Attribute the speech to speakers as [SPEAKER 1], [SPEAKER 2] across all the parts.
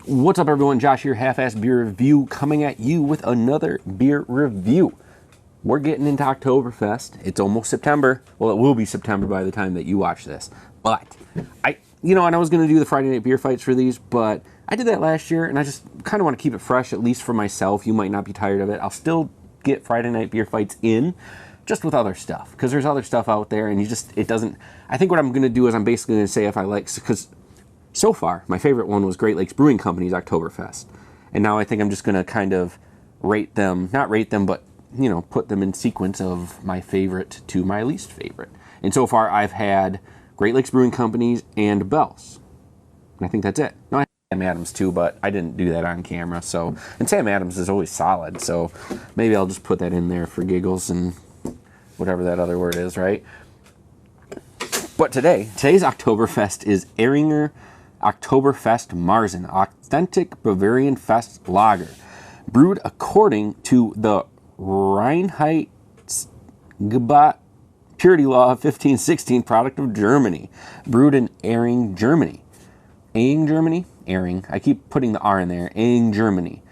[SPEAKER 1] What's up, everyone? Josh here, Half-Ass Beer Review, coming at you with another beer review. We're getting into Oktoberfest. It's almost September. Well, it will be September by the time that you watch this. But and I was going to do the Friday night beer fights for these, but I did that last year, and I just kind of want to keep it fresh, at least for myself. You might not be tired of it. I'll still get Friday night beer fights in, just with other stuff, because there's other stuff out there, and it doesn't. I think what I'm going to do is I'm basically going to say if I like, because so far, my favorite one was Great Lakes Brewing Company's Oktoberfest. And now I think I'm just going to kind of rate them, not rate them, but, put them in sequence of my favorite to my least favorite. And so far, I've had Great Lakes Brewing Company's and Bell's. And I think that's it. No, I had Sam Adams too, but I didn't do that on camera. And Sam Adams is always solid, so maybe I'll just put that in there for giggles and whatever that other word is, right? But today's Oktoberfest is Ayinger Oktoberfest Marzen, authentic Bavarian Fest lager, brewed according to the Reinheitsgebot purity law of 1516, product of Germany, brewed in Ayinger, Germany. Ayinger, Germany? Ayinger. I keep putting the R in there. Ayinger, Germany.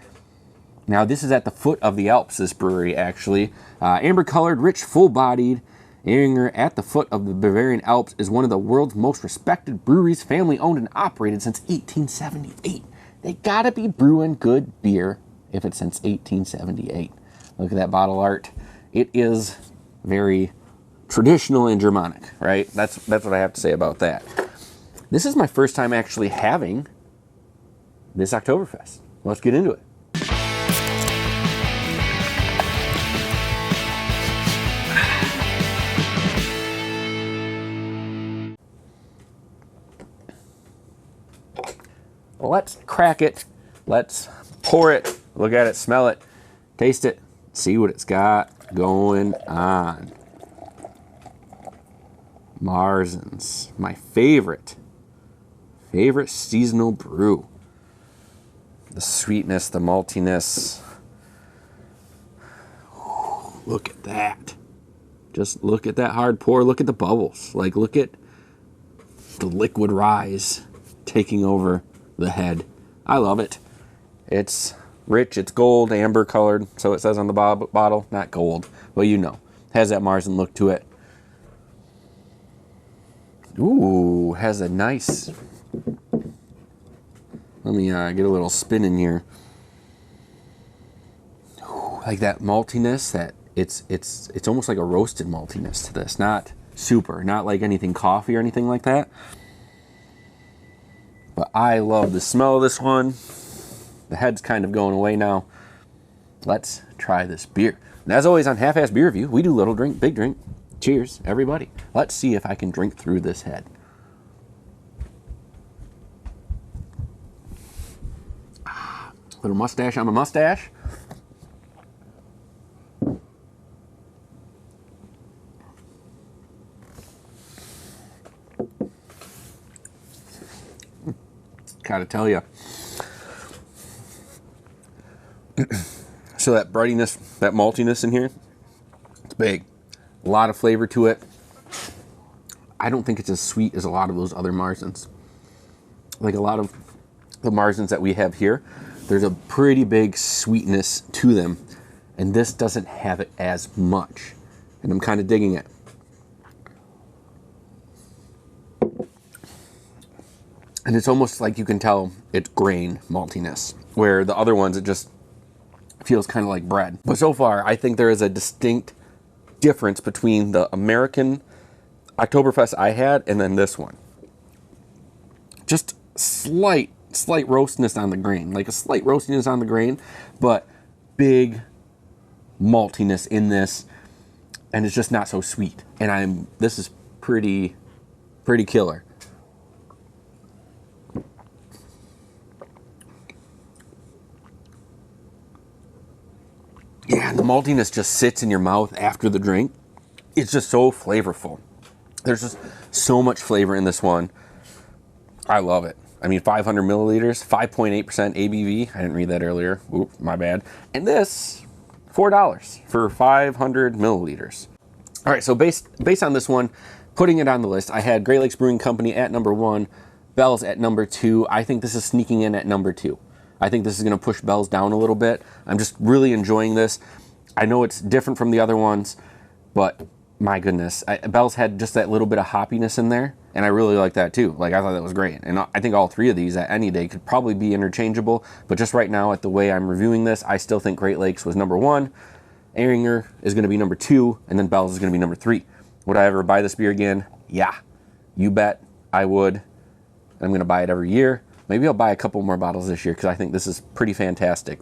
[SPEAKER 1] Now, this is at the foot of the Alps, this brewery, actually. Amber-colored, rich, full-bodied. Ayinger, at the foot of the Bavarian Alps, is one of the world's most respected breweries, family-owned and operated since 1878. They gotta be brewing good beer if it's since 1878. Look at that bottle art. It is very traditional and Germanic, right? That's what I have to say about that. This is my first time actually having this Oktoberfest. Let's get into it. Well, let's crack it. Let's pour it. Look at it, smell it, taste it, see what it's got going on. Marzen's, my favorite seasonal brew. The sweetness, the maltiness. Ooh, look at that. Just look at that hard pour. Look at the bubbles. Like, look at the liquid rise taking over the head. I love it. It's rich, it's gold, amber colored, so it says on the bottle, not gold, but has that Marzen look to it. Ooh, has a nice, let me get a little spin in here. Ooh, like that maltiness, that it's almost like a roasted maltiness to this, not like anything coffee or anything like that. But I love the smell of this one. The head's kind of going away now. Let's try this beer. And as always on Half-Ass Beer Review, we do little drink, big drink. Cheers, everybody. Let's see if I can drink through this head. Little mustache on my mustache. Gotta tell you. So that brightiness, that maltiness in here, it's big. A lot of flavor to it. I don't think it's as sweet as a lot of those other Marzens. Like a lot of the Marzens that we have here, there's a pretty big sweetness to them. And this doesn't have it as much. And I'm kind of digging it. And it's almost like you can tell it's grain maltiness, where the other ones, it just feels kind of like bread. But so far, I think there is a distinct difference between the American Oktoberfest I had and then this one. Just slight roastiness on the grain, like a slight roastiness on the grain, but big maltiness in this, and it's just not so sweet. And this is pretty killer. Yeah, and the maltiness just sits in your mouth after the drink. It's just so flavorful. There's just so much flavor in this one. I love it. I mean, 500 milliliters, 5.8% ABV. I didn't read that earlier. Oop, my bad. And this, $4 for 500 milliliters. All right, so based on this one, putting it on the list, I had Great Lakes Brewing Company at number 1, Bell's at number 2. I think this is sneaking in at number 2. I think this is going to push Bell's down a little bit. I'm just really enjoying this. I know it's different from the other ones, but my goodness, Bell's had just that little bit of hoppiness in there, and I really like that too. Like, I thought that was great. And I think all three of these at any day could probably be interchangeable, but just right now, at the way I'm reviewing this, I still think Great Lakes was number 1, Ayinger is going to be number 2, and then Bell's is going to be number 3. Would I ever buy this beer again? Yeah, you bet I would. I'm going to buy it every year. Maybe I'll buy a couple more bottles this year because I think this is pretty fantastic.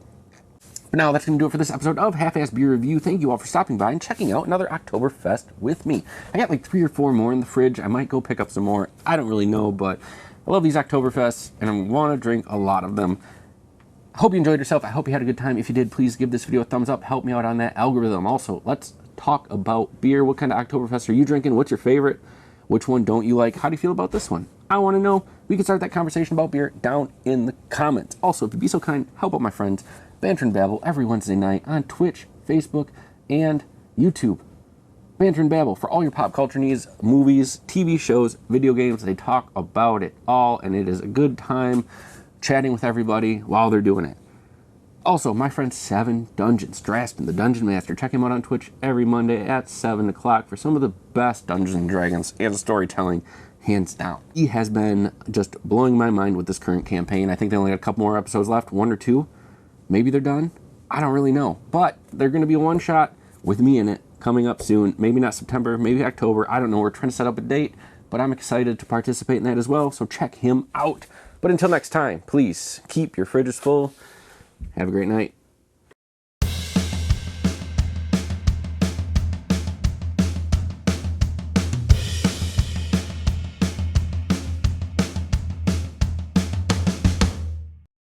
[SPEAKER 1] But now that's going to do it for this episode of Half-Ass Beer Review. Thank you all for stopping by and checking out another Oktoberfest with me. I got like 3 or 4 more in the fridge. I might go pick up some more. I don't really know, but I love these Oktoberfests and I want to drink a lot of them. I hope you enjoyed yourself. I hope you had a good time. If you did, please give this video a thumbs up. Help me out on that algorithm. Also, let's talk about beer. What kind of Oktoberfest are you drinking? What's your favorite? Which one don't you like? How do you feel about this one? I want to know. We can start that conversation about beer down in the comments. Also, if you'd be so kind, help out my friends, Banter and Babble, every Wednesday night on Twitch, Facebook, and YouTube. Banter and Babble for all your pop culture needs, movies, TV shows, video games. They talk about it all, and it is a good time chatting with everybody while they're doing it. Also, my friend 7 Dungeons, Drastin, the Dungeon Master. Check him out on Twitch every Monday at 7 o'clock for some of the best Dungeons and Dragons and storytelling, hands down. He has been just blowing my mind with this current campaign. I think they only got a couple more episodes left, 1 or 2. Maybe they're done. I don't really know. But they're going to be a one-shot with me in it coming up soon. Maybe not September, maybe October. I don't know. We're trying to set up a date, but I'm excited to participate in that as well, so check him out. But until next time, please keep your fridges full. Have a great night.